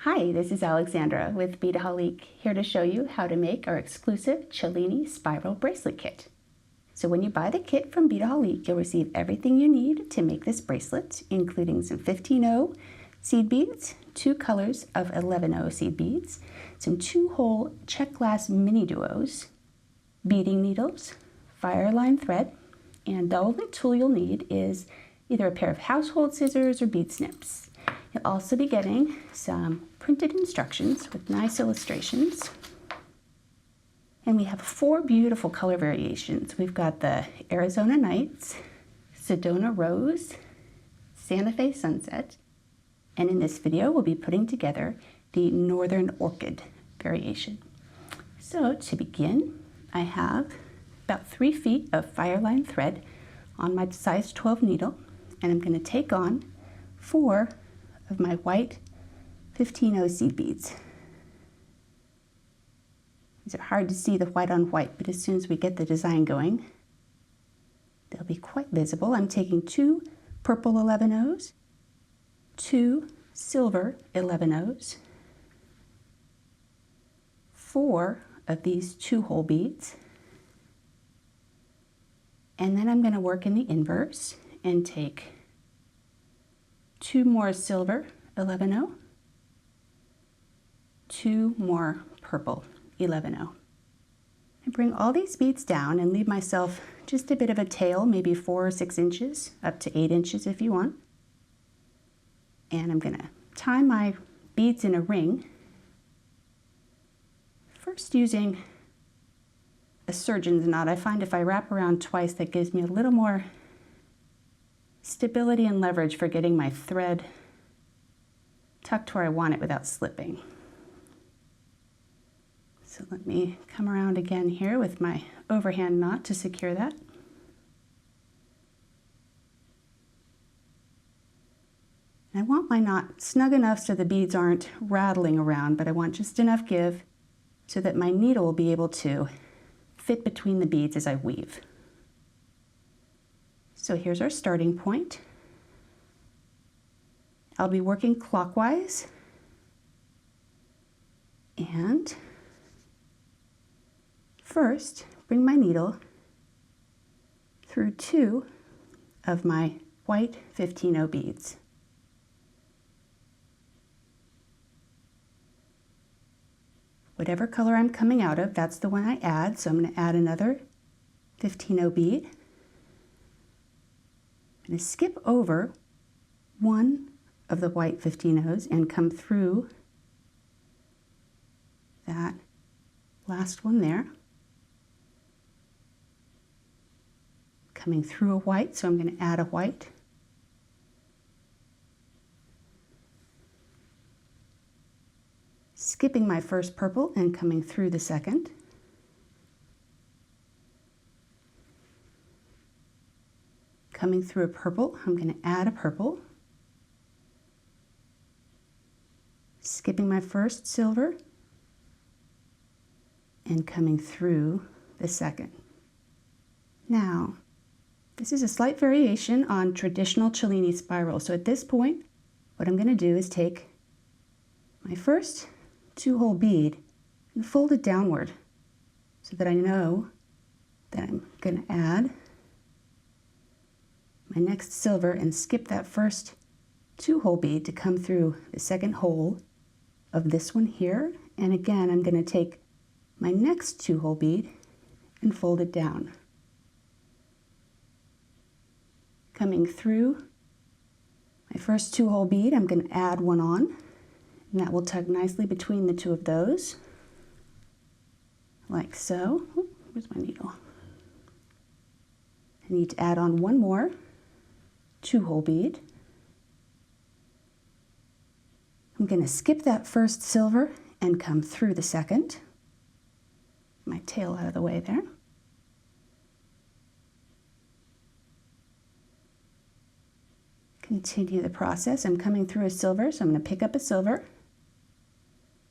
Hi, this is Alexandra with Beadaholique, here to show you how to make our exclusive Cellini spiral bracelet kit. So when you buy the kit from Beadaholique, you'll receive everything you need to make this bracelet, including some 15-0 seed beads, 2 colors of 11-0 seed beads, some 2-hole check glass mini duos, beading needles, fire line thread, and the only tool you'll need is either a pair of household scissors or bead snips. You'll also be getting some printed instructions with nice illustrations. And we have 4 beautiful color variations. We've got the Arizona Nights, Sedona Rose, Santa Fe Sunset, and in this video we'll be putting together the Northern Orchid variation. So to begin, I have about 3 feet of fireline thread on my size 12 needle, and I'm going to take on 4 of my white 15-0 seed beads. These are hard to see the white on white, but as soon as we get the design going, they'll be quite visible. I'm taking 2 purple 11-0s, 2 silver 11-0s, 4 of these 2-hole beads, and then I'm going to work in the inverse and take 2 more silver 11-0, 2 more purple 11-0. I bring all these beads down and leave myself just a bit of a tail, maybe 4 or 6 inches, up to 8 inches if you want. And I'm going to tie my beads in a ring, first using a surgeon's knot. I find if I wrap around twice, that gives me a little more stability and leverage for getting my thread tucked where I want it without slipping. So let me come around again here with my overhand knot to secure that. And I want my knot snug enough so the beads aren't rattling around, but I want just enough give so that my needle will be able to fit between the beads as I weave. So here's our starting point. I'll be working clockwise, and first bring my needle through 2 of my white 15-0 beads. Whatever color I'm coming out of, that's the one I add, so I'm going to add another 15-0 bead. I'm going to skip over 1 of the white 15-0s and come through that last one there. Coming through a white, so I'm going to add a white. Skipping my first purple and coming through the second. Coming through a purple, I'm going to add a purple. Skipping my first silver and coming through the second. Now, this is a slight variation on traditional Cellini spiral. So at this point, what I'm going to do is take my first 2-hole bead and fold it downward so that I know that I'm going to add my next silver and skip that first 2-hole bead to come through the second hole of this one here. And again, I'm going to take my next 2-hole bead and fold it down. Coming through my first 2-hole bead, I'm going to add one on, and that will tuck nicely between the 2 of those, like so. Oh, where's my needle? I need to add on 1 more 2-hole bead. I'm going to skip that first silver and come through the second. My tail out of the way there. Continue the process. I'm coming through a silver, so I'm going to pick up a silver,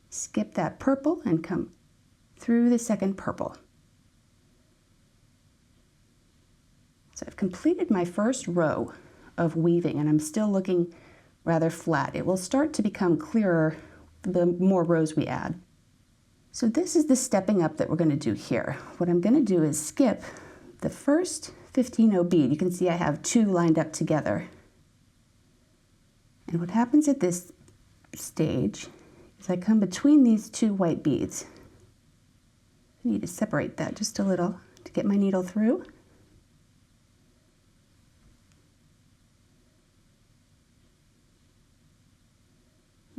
skip that purple, and come through the second purple. So I've completed my first row of weaving, and I'm still looking rather flat. It will start to become clearer the more rows we add. So this is the stepping up that we're going to do here. What I'm going to do is skip the first 15-row bead. You can see I have 2 lined up together. And what happens at this stage is I come between these 2 white beads. I need to separate that just a little to get my needle through.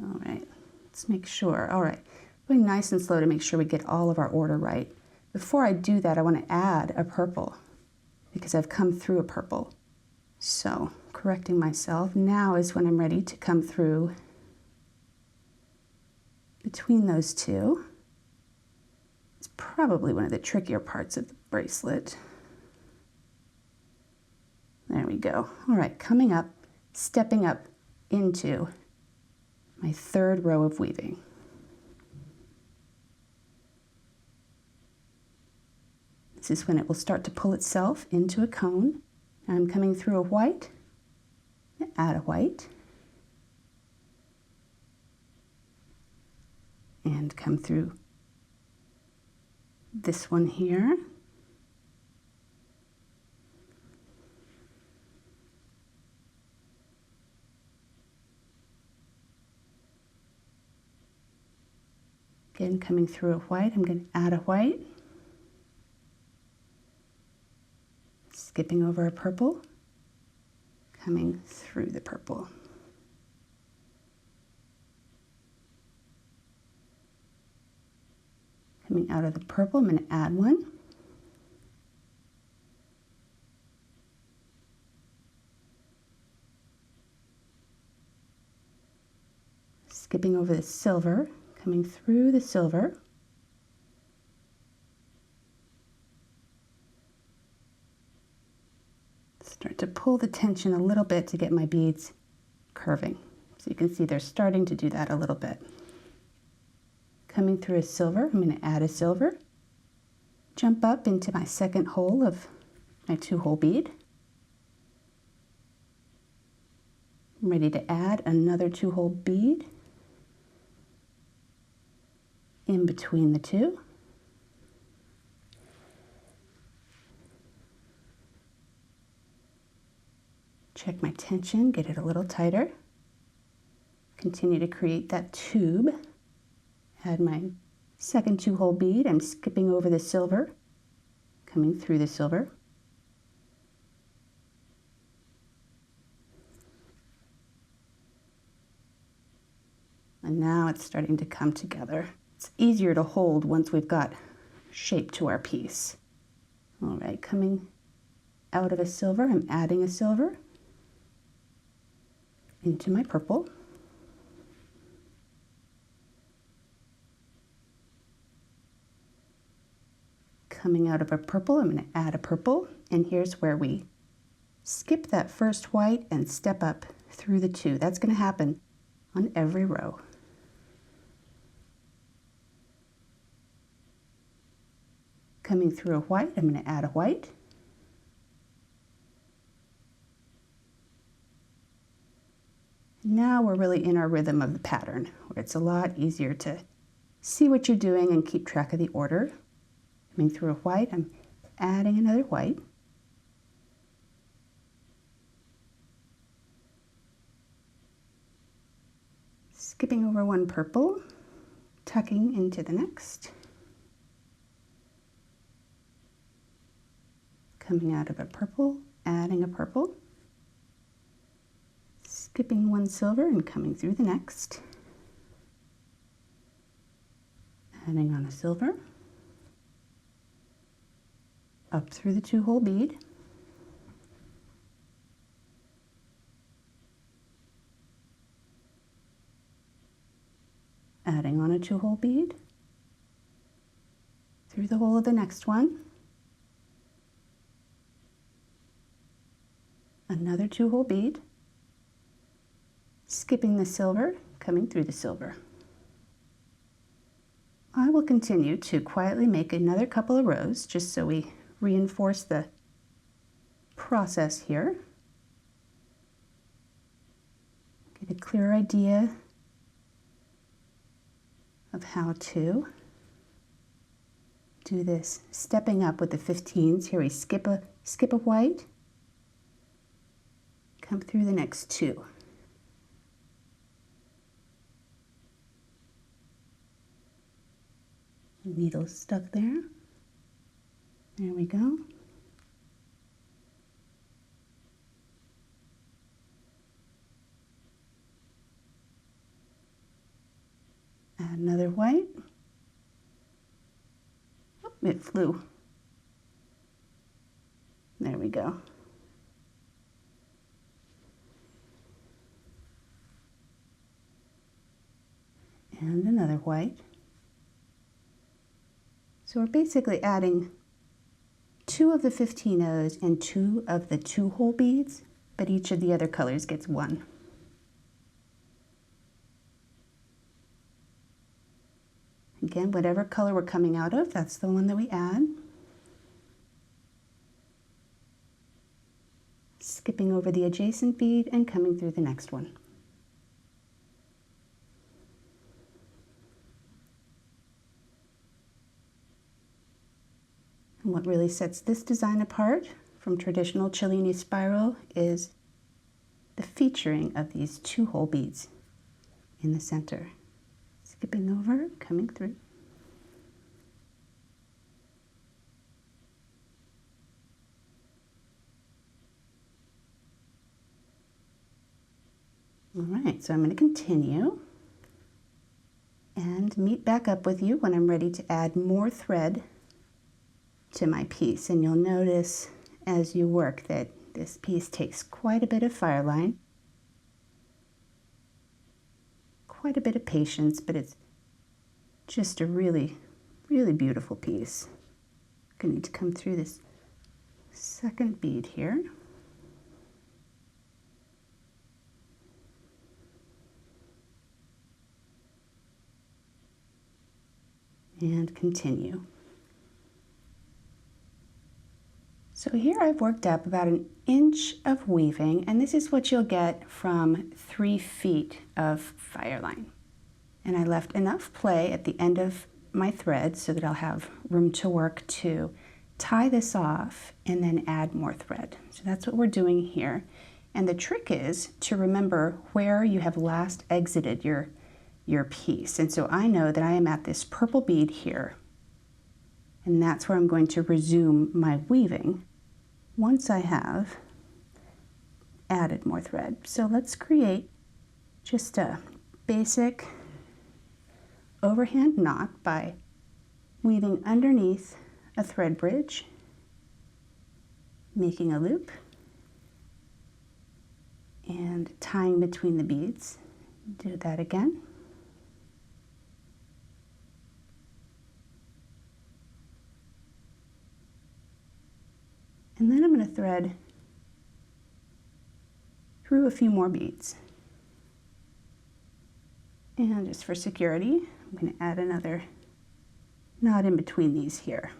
All right, let's make sure. All right, going nice and slow to make sure we get all of our order right. Before I do that, I want to add a purple because I've come through a purple. So, correcting myself, now is when I'm ready to come through between those 2. It's probably one of the trickier parts of the bracelet. There we go. All right, coming up, stepping up into my 3rd row of weaving. This is when it will start to pull itself into a cone. I'm coming through a white, add a white, and come through this one here. Again, coming through a white, I'm going to add a white, skipping over a purple, coming through the purple. Coming out of the purple, I'm going to add one. Skipping over the silver, coming through the silver. Start to pull the tension a little bit to get my beads curving. So you can see they're starting to do that a little bit. Coming through a silver, I'm going to add a silver. Jump up into my 2nd hole of my 2-hole bead. I'm ready to add another 2-hole bead in between the 2. Check my tension, get it a little tighter. Continue to create that tube. Add my 2nd 2-hole bead. I'm skipping over the silver, coming through the silver. And now it's starting to come together. It's easier to hold once we've got shape to our piece. All right, coming out of a silver, I'm adding a silver into my purple. Coming out of a purple, I'm going to add a purple, and here's where we skip that first white and step up through the 2. That's going to happen on every row. Coming through a white, I'm going to add a white. Now we're really in our rhythm of the pattern, where it's a lot easier to see what you're doing and keep track of the order. Coming through a white, I'm adding another white. Skipping over one purple, tucking into the next. Coming out of a purple, adding a purple. Skipping one silver and coming through the next. Adding on a silver. Up through the 2-hole bead. Adding on a 2-hole bead. Through the hole of the next one. Another 2-hole bead. Skipping the silver, coming through the silver. I will continue to quietly make another couple of rows just so we reinforce the process here. Get a clear idea of how to do this stepping up with the 15s. Here we skip a white, come through the next two. Needle stuck there. There we go. Add another white. Oh, it flew. There we go. And another white. So we're basically adding 2 of the 15 O's and 2 of the 2-hole beads, but each of the other colors gets 1. Again, whatever color we're coming out of, that's the one that we add. Skipping over the adjacent bead and coming through the next one. And what really sets this design apart from traditional Cellini spiral is the featuring of these 2-hole beads in the center. Skipping over, coming through. All right, so I'm going to continue and meet back up with you when I'm ready to add more thread to my piece. And you'll notice as you work that this piece takes quite a bit of fire line, quite a bit of patience, but it's just a really, really beautiful piece. I'm going to need to come through this second bead here. And continue. So here I've worked up about 1 inch of weaving, and this is what you'll get from 3 feet of fire line. And I left enough play at the end of my thread so that I'll have room to work to tie this off and then add more thread. So that's what we're doing here. And the trick is to remember where you have last exited your piece. And so I know that I am at this purple bead here, and that's where I'm going to resume my weaving once I have added more thread. So let's create just a basic overhand knot by weaving underneath a thread bridge, making a loop, and tying between the beads. Do that again. And then I'm going to thread through a few more beads. And just for security, I'm going to add another knot in between these here.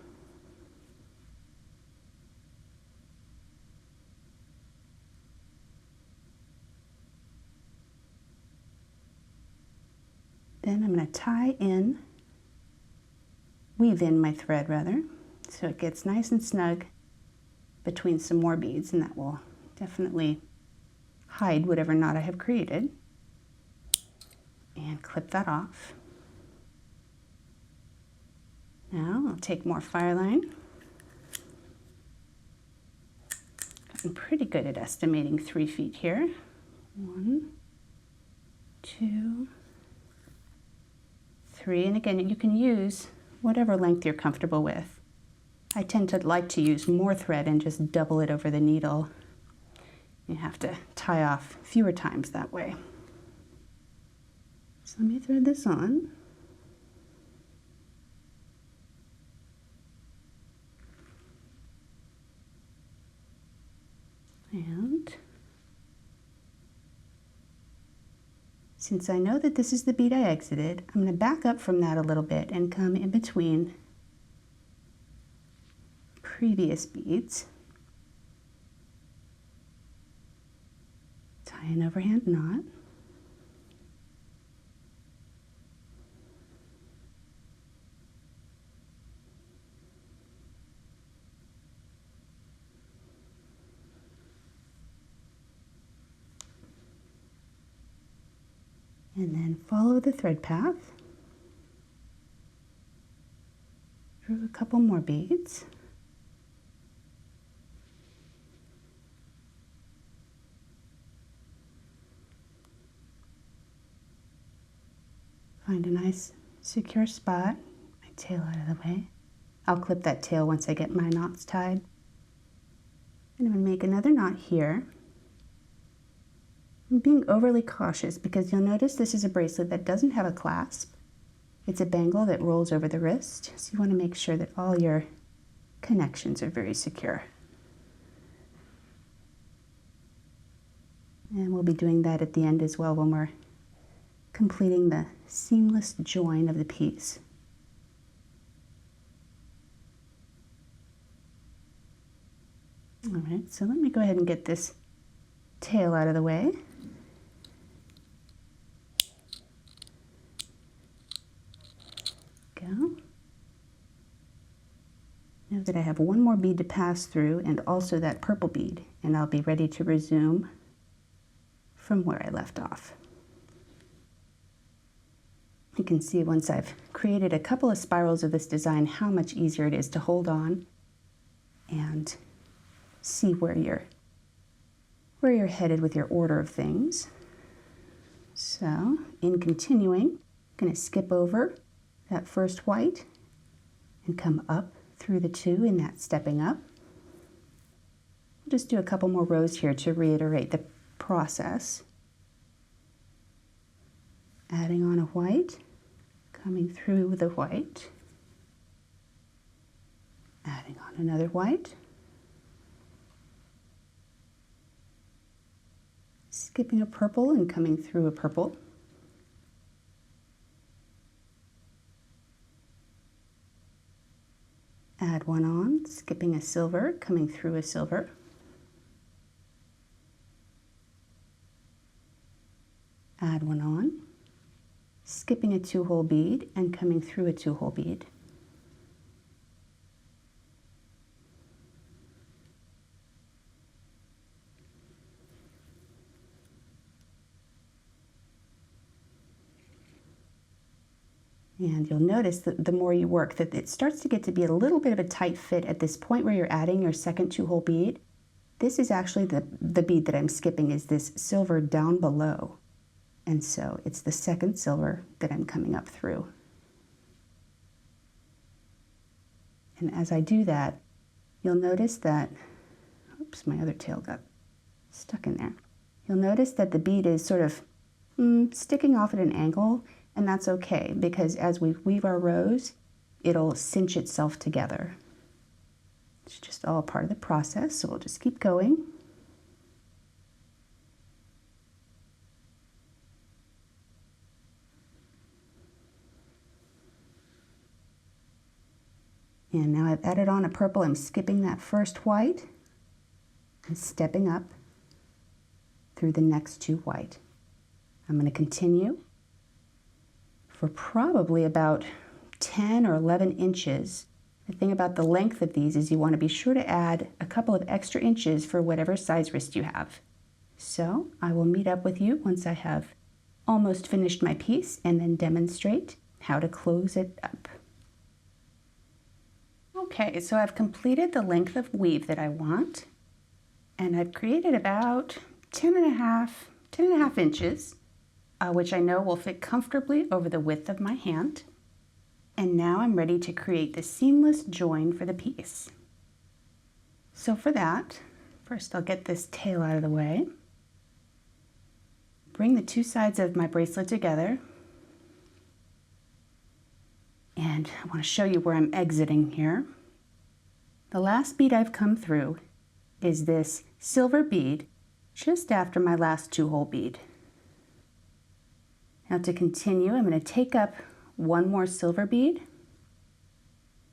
Then I'm going to weave in my thread rather, so it gets nice and snug between some more beads, and that will definitely hide whatever knot I have created. And clip that off. Now I'll take more fire line. I'm pretty good at estimating 3 feet here. 1, 2, 3, and again you can use whatever length you're comfortable with. I tend to like to use more thread and just double it over the needle. You have to tie off fewer times that way. So let me thread this on. And since I know that this is the bead I exited, I'm going to back up from that a little bit and come in between previous beads, tie an overhand knot, And then follow the thread path through a couple more beads. Find a nice secure spot, my tail out of the way. I'll clip that tail once I get my knots tied. And I'm going to make another knot here. I'm being overly cautious because you'll notice this is a bracelet that doesn't have a clasp. It's a bangle that rolls over the wrist, so you want to make sure that all your connections are very secure. And we'll be doing that at the end as well when we're completing the seamless join of the piece. All right, so let me go ahead and get this tail out of the way. Go. Now that I have one more bead to pass through and also that purple bead, and I'll be ready to resume from where I left off. You can see once I've created a couple of spirals of this design how much easier it is to hold on and see where you're headed with your order of things. So in continuing, I'm going to skip over that first white and come up through the two in that stepping up. We'll just do a couple more rows here to reiterate the process. Adding on a white, coming through the white, adding on another white, skipping a purple and coming through a purple, add one on, skipping a silver, coming through a silver, add one on, skipping a 2-hole bead and coming through a 2-hole bead. And you'll notice that the more you work, that it starts to get to be a little bit of a tight fit at this point where you're adding your second 2-hole bead. This is actually the bead that I'm skipping is this silver down below. And so it's the second silver that I'm coming up through. And as I do that, you'll notice that, oops, my other tail got stuck in there. You'll notice that the bead is sort of sticking off at an angle, and that's okay because as we weave our rows, it'll cinch itself together. It's just all part of the process, so we'll just keep going. And now I've added on a purple. I'm skipping that first white and stepping up through the next 2 white. I'm going to continue for probably about 10 or 11 inches. The thing about the length of these is you want to be sure to add a couple of extra inches for whatever size wrist you have. So I will meet up with you once I have almost finished my piece and then demonstrate how to close it up. Okay, so I've completed the length of weave that I want, and I've created about 10 and a half inches, which I know will fit comfortably over the width of my hand. And now I'm ready to create the seamless join for the piece. So for that, first I'll get this tail out of the way, bring the 2 sides of my bracelet together, and I want to show you where I'm exiting here. The last bead I've come through is this silver bead just after my last 2-hole bead. Now to continue, I'm going to take up one more silver bead.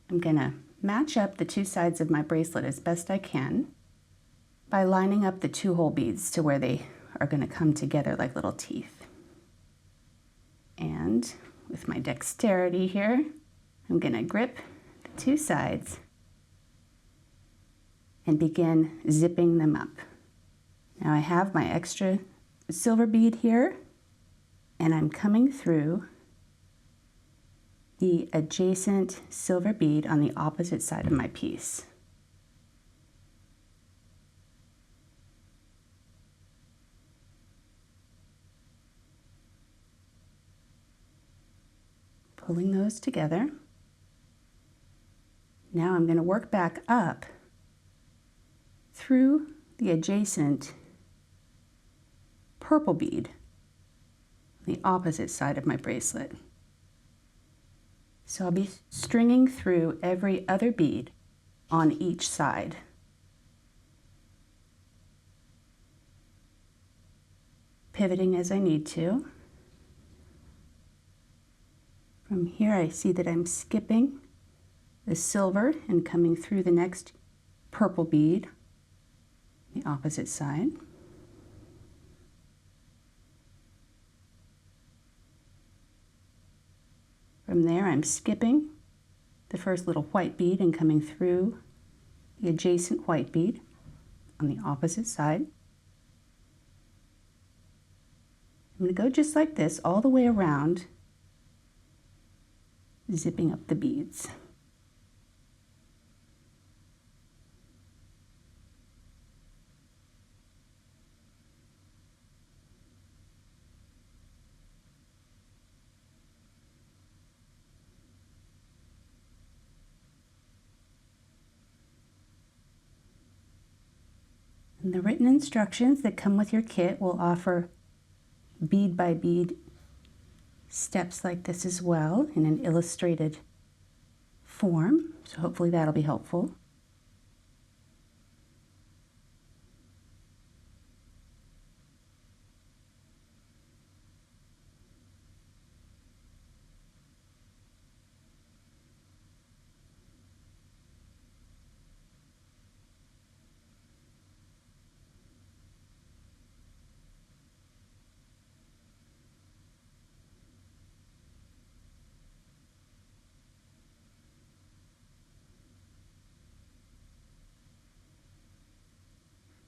I'm going to match up the 2 sides of my bracelet as best I can by lining up the 2-hole beads to where they are going to come together like little teeth. And with my dexterity here, I'm going to grip the 2 sides and begin zipping them up. Now I have my extra silver bead here, and I'm coming through the adjacent silver bead on the opposite side of my piece. Pulling those together. Now I'm going to work back up through the adjacent purple bead on the opposite side of my bracelet. So I'll be stringing through every other bead on each side. Pivoting as I need to. From here I see that I'm skipping the silver and coming through the next purple bead, the opposite side. From there I'm skipping the first little white bead and coming through the adjacent white bead on the opposite side. I'm going to go just like this all the way around, zipping up the beads. And the written instructions that come with your kit will offer bead by bead steps like this as well in an illustrated form, so hopefully that'll be helpful.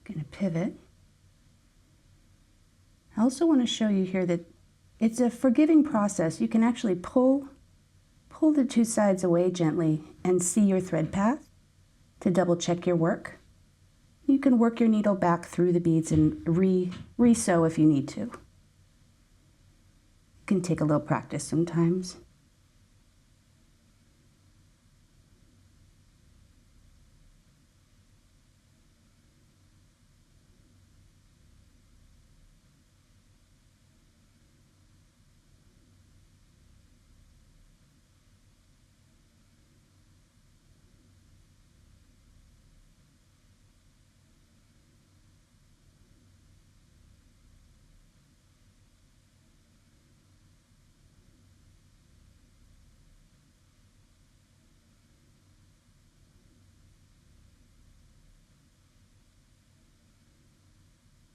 Going to pivot. I also want to show you here that it's a forgiving process. You can actually pull the two sides away gently and see your thread path to double check your work. You can work your needle back through the beads and re-sew if you need to. It can take a little practice sometimes.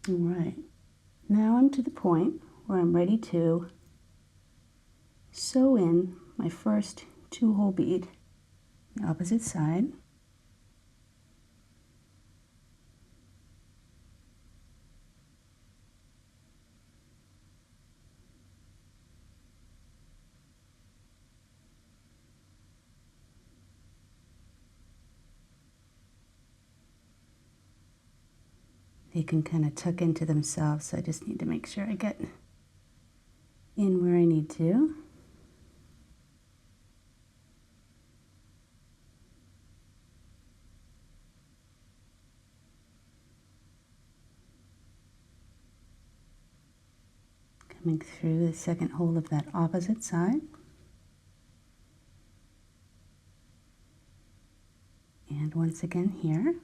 All right, now I'm to the point where I'm ready to sew in my first 2-hole bead, the opposite side. They can kind of tuck into themselves, so I just need to make sure I get in where I need to. Coming through the second hole of that opposite side. And once again here.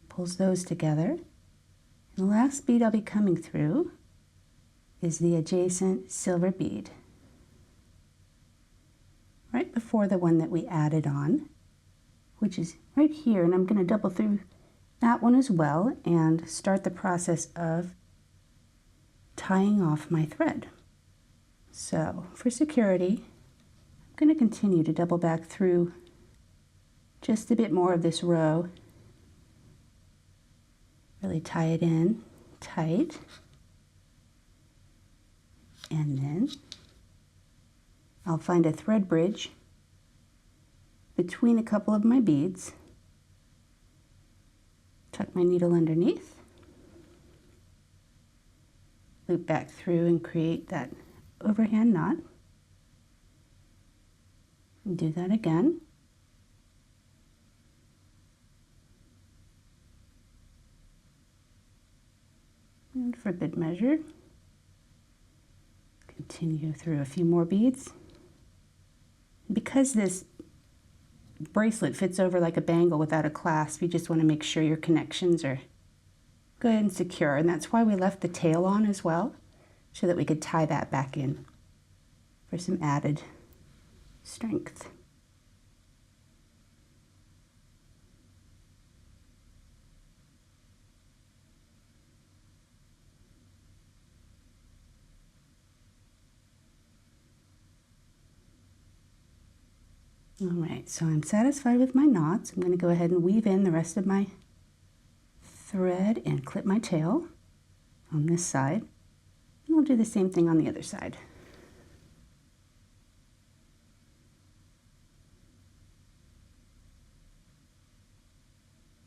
Pulls those together. And the last bead I'll be coming through is the adjacent silver bead, right before the one that we added on, which is right here, and I'm going to double through that one as well and start the process of tying off my thread. So for security, I'm going to continue to double back through just a bit more of this row. Really tie it in tight. And then I'll find a thread bridge between a couple of my beads. Tuck my needle underneath. Loop back through and create that overhand knot. And do that again. And for good measure, continue through a few more beads. Because this bracelet fits over like a bangle without a clasp, you just want to make sure your connections are good and secure, and that's why we left the tail on as well, so that we could tie that back in for some added strength. All right, so I'm satisfied with my knots. I'm going to go ahead and weave in the rest of my thread and clip my tail on this side. And I'll do the same thing on the other side.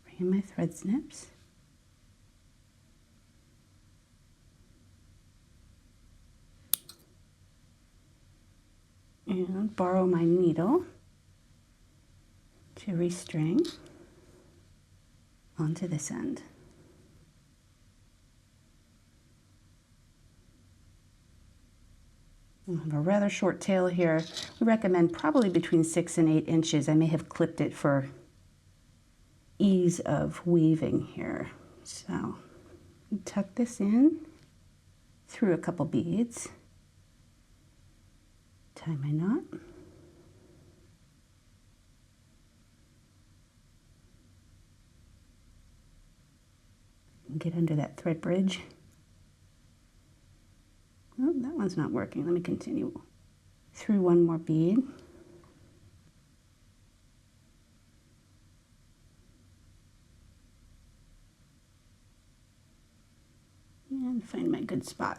Bring in my thread snips. And borrow my needle to restring onto this end. I have a rather short tail here. We recommend probably between 6 and 8 inches. I may have clipped it for ease of weaving here. So tuck this in through a couple beads, tie my knot. Get under that thread bridge. Oh, that one's not working. Let me continue through one more bead. And find my good spot.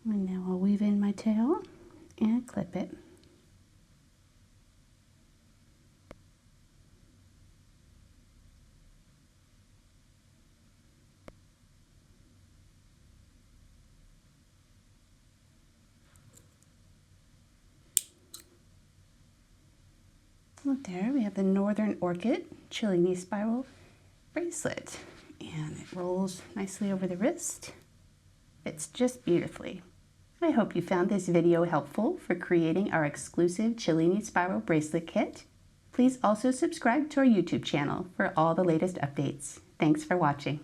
And now I'll weave in my tail and clip it. Well, there we have the Northern Orchid Cellini spiral bracelet, and it rolls nicely over the wrist. Fits just beautifully. I hope you found this video helpful for creating our exclusive Cellini spiral bracelet kit. Please also subscribe to our YouTube channel for all the latest updates. Thanks for watching.